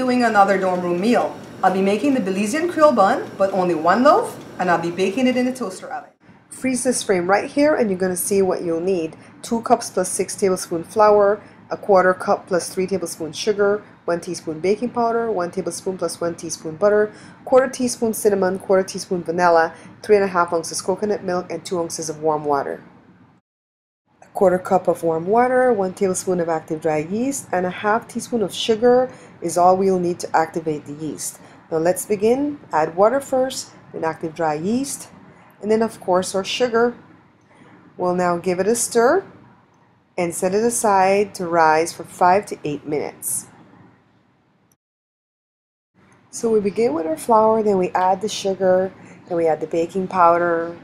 doing another dorm room meal. I'll be making the Belizean Creole Bun, but only one loaf, and I'll be baking it in a toaster oven. Freeze this frame right here, and you're going to see what you'll need. 2 cups plus 6 tablespoons flour, a 1/4 cup plus 3 tablespoons sugar, 1 teaspoon baking powder, 1 tablespoon plus 1 teaspoon butter, 1/4 teaspoon cinnamon, 1/4 teaspoon vanilla, 3½ ounces coconut milk, and 2 ounces of warm water. A 1/4 cup of warm water, 1 tablespoon of active dry yeast, and a 1/2 teaspoon of sugar is all we'll need to activate the yeast. Now let's begin. Add water first, then active dry yeast, and then of course our sugar. We'll now give it a stir and set it aside to rise for 5 to 8 minutes. So we begin with our flour, then we add the sugar, then we add the baking powder,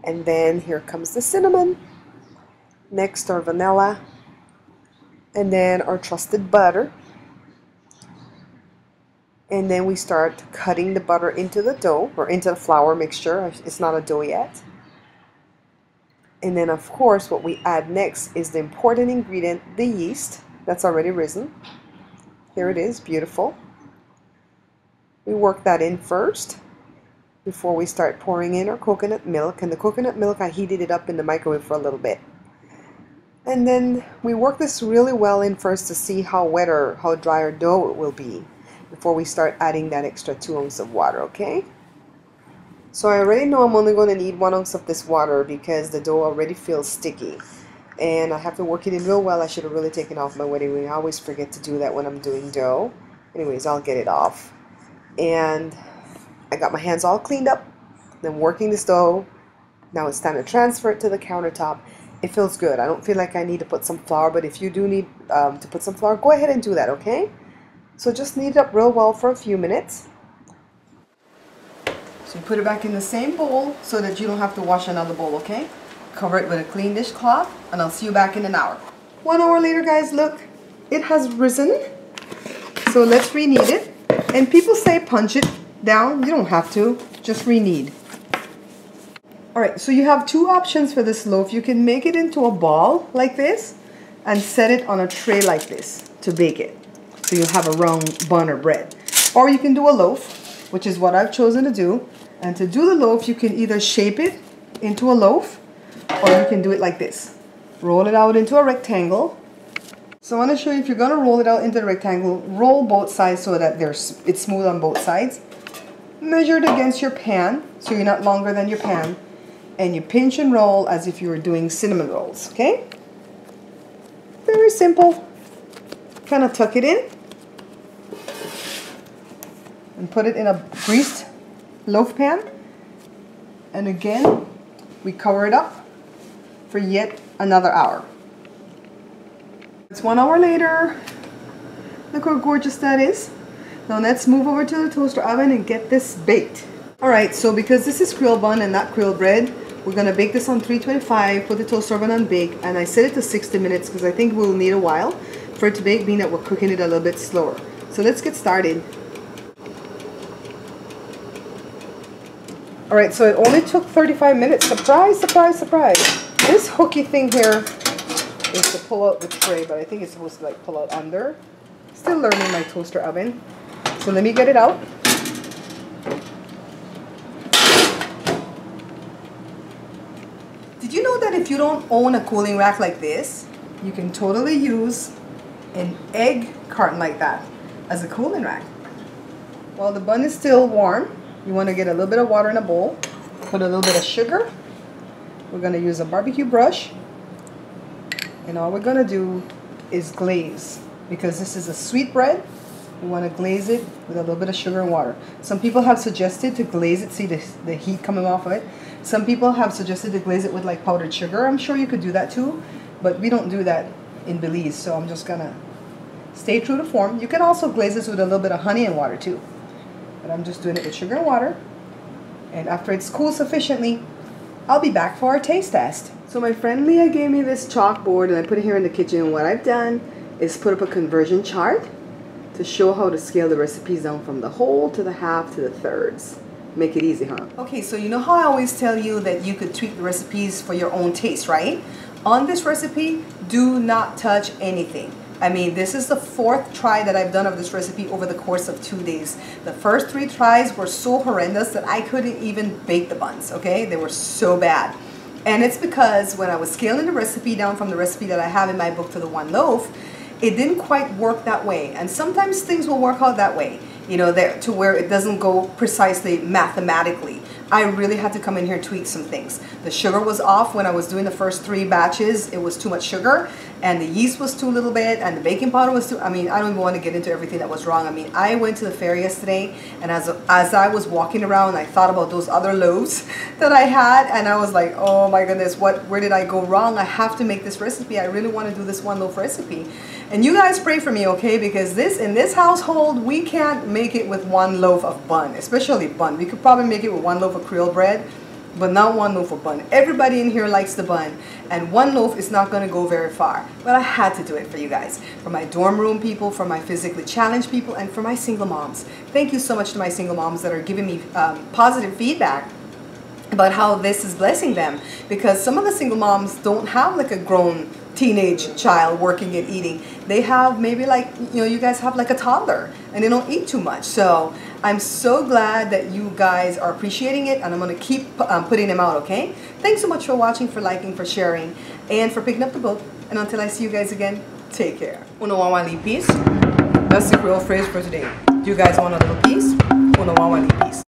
and then here comes the cinnamon. Next our vanilla, and then our trusted butter. And then we start cutting the butter into the dough, or into the flour mixture. It's not a dough yet. And then of course what we add next is the important ingredient, the yeast, that's already risen. Here it is, beautiful. We work that in first before we start pouring in our coconut milk. And the coconut milk, I heated it up in the microwave for a little bit. And then we work this really well in first to see how wet or how dry our dough it will be before we start adding that extra 2 ounces of water, okay? So I already know I'm only going to need 1 ounce of this water because the dough already feels sticky. And I have to work it in real well. I should have really taken off my wedding ring. I always forget to do that when I'm doing dough. Anyways, I'll get it off. And I got my hands all cleaned up. Then working this dough. Now it's time to transfer it to the countertop. It feels good. I don't feel like I need to put some flour, but if you do need to put some flour, go ahead and do that, okay? So just knead it up real well for a few minutes. So you put it back in the same bowl so that you don't have to wash another bowl, okay? Cover it with a clean dishcloth, and I'll see you back in an hour. 1 hour later, guys, look, it has risen. So let's reknead it. And people say punch it down. You don't have to. Just reknead. Alright, so you have 2 options for this loaf. You can make it into a ball like this and set it on a tray like this to bake it. So you have a round bun or bread. Or you can do a loaf, which is what I've chosen to do. And to do the loaf, you can either shape it into a loaf, or you can do it like this. Roll it out into a rectangle. So I want to show you, if you're going to roll it out into the rectangle, roll both sides so that it's smooth on both sides. Measure it against your pan, so you're not longer than your pan. And you pinch and roll as if you were doing cinnamon rolls, okay? Very simple. Kind of tuck it in. And put it in a greased loaf pan. And again, we cover it up for yet another hour. It's 1 hour later. Look how gorgeous that is. Now let's move over to the toaster oven and get this baked. Alright, so because this is Creole bun and not Creole bread, we're going to bake this on 325, put the toaster oven on bake, and I set it to 60 minutes because I think we'll need a while for it to bake, being that we're cooking it a little bit slower. So let's get started. Alright, so it only took 35 minutes. Surprise, surprise, surprise. This hooky thing here is to pull out the tray, but I think it's supposed to like pull out under. Still learning my toaster oven. So let me get it out. Did you know that if you don't own a cooling rack like this, you can totally use an egg carton like that as a cooling rack? While the bun is still warm, you want to get a little bit of water in a bowl, put a little bit of sugar. We're going to use a barbecue brush, and all we're going to do is glaze. Because this is a sweet bread, we want to glaze it with a little bit of sugar and water. Some people have suggested to glaze it, see the heat coming off of it. Some people have suggested to glaze it with like powdered sugar. I'm sure you could do that too, but we don't do that in Belize, so I'm just going to stay true to form. You can also glaze this with a little bit of honey and water too. But I'm just doing it with sugar and water. And after it's cooled sufficiently, I'll be back for our taste test. So my friend Leah gave me this chalkboard, and I put it here in the kitchen. What I've done is put up a conversion chart to show how to scale the recipes down from the whole to the half to the thirds. Make it easy, huh? Okay, so you know how I always tell you that you could tweak the recipes for your own taste, right? On this recipe, do not touch anything. I mean, this is the 4th try that I've done of this recipe over the course of 2 days. The first 3 tries were so horrendous that I couldn't even bake the buns, okay? They were so bad. And it's because when I was scaling the recipe down from the recipe that I have in my book to the 1 loaf, it didn't quite work that way. And sometimes things will work out that way, you know, there to where it doesn't go precisely mathematically. I really had to come in here and tweak some things. The sugar was off when I was doing the first 3 batches. It was too much sugar, and the yeast was too little bit, and the baking powder was too, I mean, I don't even want to get into everything that was wrong. I mean, I went to the fair yesterday, and as I was walking around, I thought about those other loaves that I had, and I was like, oh my goodness, where did I go wrong? I have to make this recipe. I really want to do this 1 loaf recipe. And you guys pray for me, okay? Because in this household, we can't make it with 1 loaf of bun, especially bun. We could probably make it with 1 loaf of Creole bread, but not 1 loaf of bun. Everybody in here likes the bun, and 1 loaf is not going to go very far. But I had to do it for you guys, for my dorm room people, for my physically challenged people, and for my single moms. Thank you so much to my single moms that are giving me positive feedback about how this is blessing them, because some of the single moms don't have like a grown teenage child working and eating. They have maybe like, you know, you guys have like a toddler and they don't eat too much. So I'm so glad that you guys are appreciating it, and I'm going to keep putting them out, okay? Thanks so much for watching, for liking, for sharing, and for picking up the book. And until I see you guys again, take care. Uno wawali piece. That's the Creole phrase for today. Do you guys want a little piece? Uno wawali piece.